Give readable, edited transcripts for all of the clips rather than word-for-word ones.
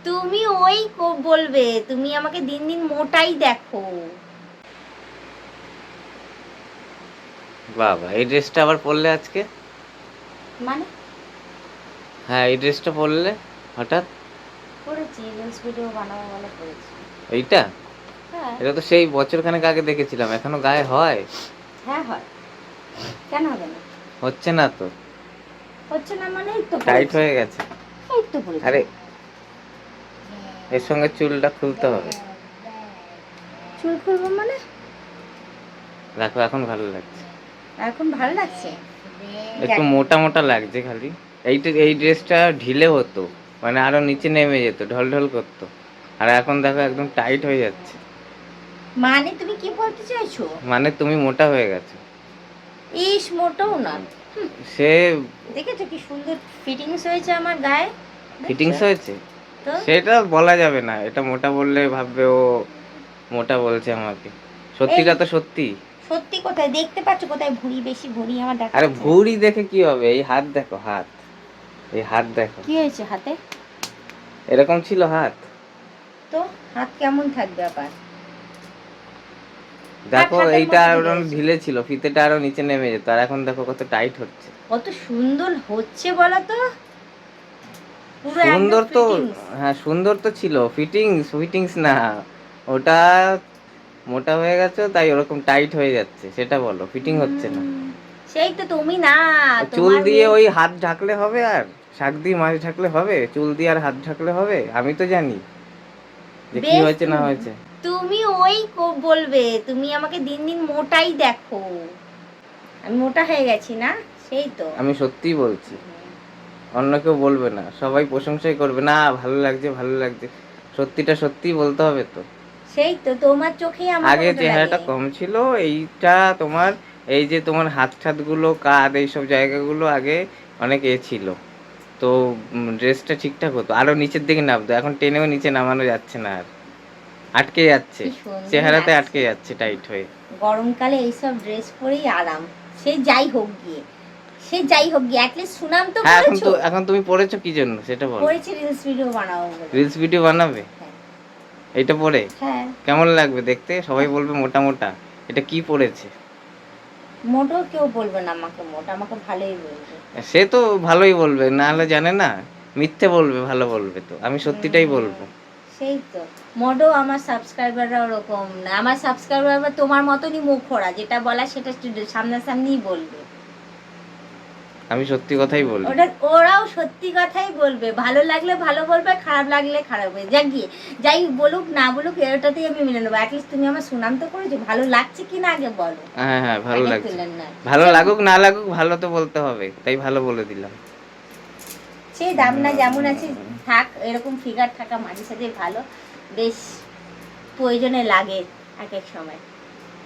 তুমি ওই বলবে, তুমি আমাকে দিন দিন মোটাই দেখো। বাবা, এই ড্রেসটা আবার পরলে আজকে? মানে হ্যাঁ, এই ড্রেসটা পরলে হঠাৎ? করেছি, রিলস ভিডিও বানাবো বলে করেছি। এইটা? হ্যাঁ এটা তো সেই বছরখানেক আগে দেখেছিলাম, এখনো গায়ে হয়? হ্যাঁ হয়, কেন হবে না? হচ্ছে না তো। হচ্ছে না মানে? এই তো টাইট পড়েছি, হয়ে গেছে। এই তো পড়েছি। আরে, এর সঙ্গে চুলটা খুলতে হবে। চুল খুলবো মানে? দেখো, এখন ভালো লাগছে। এখন ভালো লাগছে? একটু মোটা মোটা লাগছে খালি। এই ড্রেসটা ঢিলে হতো, মানে আরো নিচে নেমে যেত, ঢল ঢল করতো। আর এখন দেখো একদম টাইট হয়ে যাচ্ছে। মানে তুমি কি বলতে চাইছো? মানে তুমি মোটা হয়ে গেছো। ইস, মোটেও না। সে দেখেছো কি সুন্দর ফিটিংস হয়েছে আমার গায়ে? ফিটিংস হয়েছে? তো সেটা বলা যাবে না, এটা মোটা বললে ভাববে ও মোটা বলছে আমাকে। এই সত্যিটা তো সত্যি। সত্যি কোথায় দেখতে পাচ্ছ? কোথায় ভুঁড়ি বেশি, ভুঁড়ি আমার দেখা আরে যাচ্ছে? ভুঁড়ি দেখে কি হবে? এই হাত দেখো, হাত। এই হাত দেখো, কি হয়েছে হাতে? এরকম ছিল হাত। তো হাত কেমন থাকবে আবার? হাত দেখো, হাতের এইটা মতো আরো ঢিলে গেছে। ঢিলে ছিল, ফিতেটা আরো নিচে নেমে যেত, আর এখন দেখো কত টাইট হচ্ছে। কত সুন্দর হচ্ছে বলো তো, পুরো একদম সুন্দর তো, ফিটিংস। হ্যাঁ সুন্দর তো ছিল, ফিটিংস ফিটিংস না। ওটা মোটা হয়ে গেছে তাই ওরকম টাইট হয়ে যাচ্ছে, সেটা বলো, ফিটিং হচ্ছে না। সেই তো তুমি না, চুল তোমার দিয়ে মেয়ে। ওই হাত ঢাকলে হবে? আর শাক দিয়ে মাছ ঢাকলে হবে? চুল দিয়ে আর হাত ঢাকলে হবে? আমি তো জানি যে কি বেশ হয়েছে না হয়েছে। তুমি ওই বলবে, তুমি আমাকে দিন দিন মোটাই দেখো। আমি মোটা হয়ে গেছি না? সেই তো। আমি সত্যিই বলছি, অন্য কেউ বলবে না, সবাই প্রশংসাই করবে, না ভালো লাগছে ভালো লাগছে। সত্যিটা সত্যিই বলতে হবে তো। সেই তো তোমার চোখেই আমাকে আগে মোটা লাগে। চেহারাটা কম ছিল, এইটা তোমার, এই যে তোমার হাত ঠাত গুলো, কাঁধ, এইসব জায়গাগুলো আগে অনেক ছিল। তো ড্রেসটা ঠিকঠাক হতো, আরো নিচের দিকে নামতো, এখন টেনেও নিচে নামানো যাচ্ছে না আর, আটকে যাচ্ছে। কি সুন্দর চেহারাতে লাগছে। আটকে যাচ্ছে টাইট হয়ে। গরমকালে এইসব ড্রেস পরেই আরাম। সে যাই হোক গিয়ে, সে যাই হোক গিয়ে, অ্যাটলিস্ট সুনাম তো হ্যাঁ, করেছো। এখন তুমি পড়েছো কি জন্য সেটা বলো। করেছি রিলস ভিডিও বানাবো বলে। রিলস ভিডিও বানাবে? হ্যাঁ। এটা পরে হ্যাঁ। কেমন লাগবে দেখতে? সবাই বলবে মোটা মোটা। এটা কি পড়েছে? মোটেও কেউ বলবে না আমাকে মোটা, আমাকে ভালোই বলবে। সে তো ভালোই বলবে, না হলে জানে না, মিথ্যে বলবে, ভালো বলবে তো, আমি সত্যিটাই বলবো। সেই তো। মোটেও আমার সাবস্ক্রাইবাররা ওরকম না, আমার সাবস্ক্রাইবার তোমার মতনই মুখোরা, যেটা বলা সেটা সামনাসামনিই বলবে। আমি সত্যি কথাই বলি। ওটা ওরাও সত্যি কথাই বলবে, ভালো লাগলে ভালো বলবে, খারাপ লাগলে খারাপ বলবে, যা গিয়ে যাই বলুক না বলুক এটাতেই আমি মেনে নেবো। অ্যাটলিস্ট তুমি আমার সুনাম তো করেছো, ভালো লাগছে কিনা আগে বলো। হ্যাঁ হ্যাঁ, ভালো আগে লাগছে। তুলেন না। ভালো লাগুক না লাগুক, ভালো তো বলতে হবে, তাই ভালো বলে দিলাম। সেই দাম না যেমন আছে থাক, এরকম ফিগার থাকা মাঝে সাঝে ভালো, বেশ প্রয়োজনে লাগে এক এক সময়।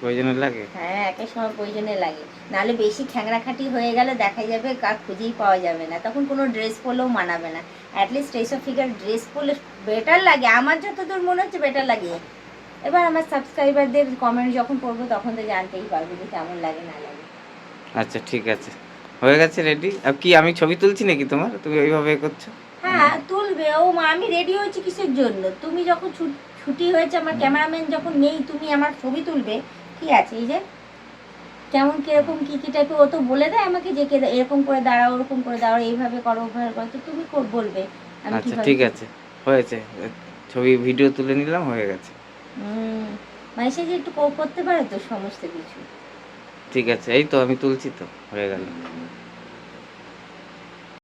প্রয়োজনে লাগে। হ্যাঁ, এক এক সময় প্রয়োজনে লাগে। নাহলে বেশি খ্যাংরাখাটি হয়ে গেলে দেখা যাবে কার খুঁজেই পাওয়া যাবে না, তখন কোনো ড্রেস পরলেও মানাবে না। অ্যাটলিস্ট এইসব ফিগার ড্রেস পরলে বেটার লাগে, আমার যতদূর মনে হচ্ছে বেটার লাগে। এবার আমার সাবস্ক্রাইবারদের কমেন্ট যখন পড়বো তখন তো জানতেই পারবো যে কেমন লাগে না লাগে। আচ্ছা ঠিক আছে, হয়ে গেছে রেডি। আর কি, আমি ছবি তুলছি নাকি তোমার, তুমি ওইভাবে করছো? হ্যাঁ তুলবে ও মা, আমি রেডি হয়েছি কিসের জন্য? তুমি যখন ছুটি হয়েছে, আমার ক্যামেরাম্যান যখন নেই, তুমি আমার ছবি তুলবে? কি আছে এই যে কেমন কিরকম কি কি টাইপের, ও তো বলে দেয় আমাকে যে এরকম করে দাঁড়াও, ওরকম করে দাঁড়াও, এইভাবে করো ওভাবে করো, তো তুমি বলবে আমি আচ্ছা কিভাবে ঠিক আছে, হয়েছে। ছবি ভিডিও তুলে নিলাম, হয়ে গেছে। মানে সে যে একটু করতে পারে তো সমস্ত কিছু। ঠিক আছে, এই তো আমি তুলছি তো, হয়ে গেল।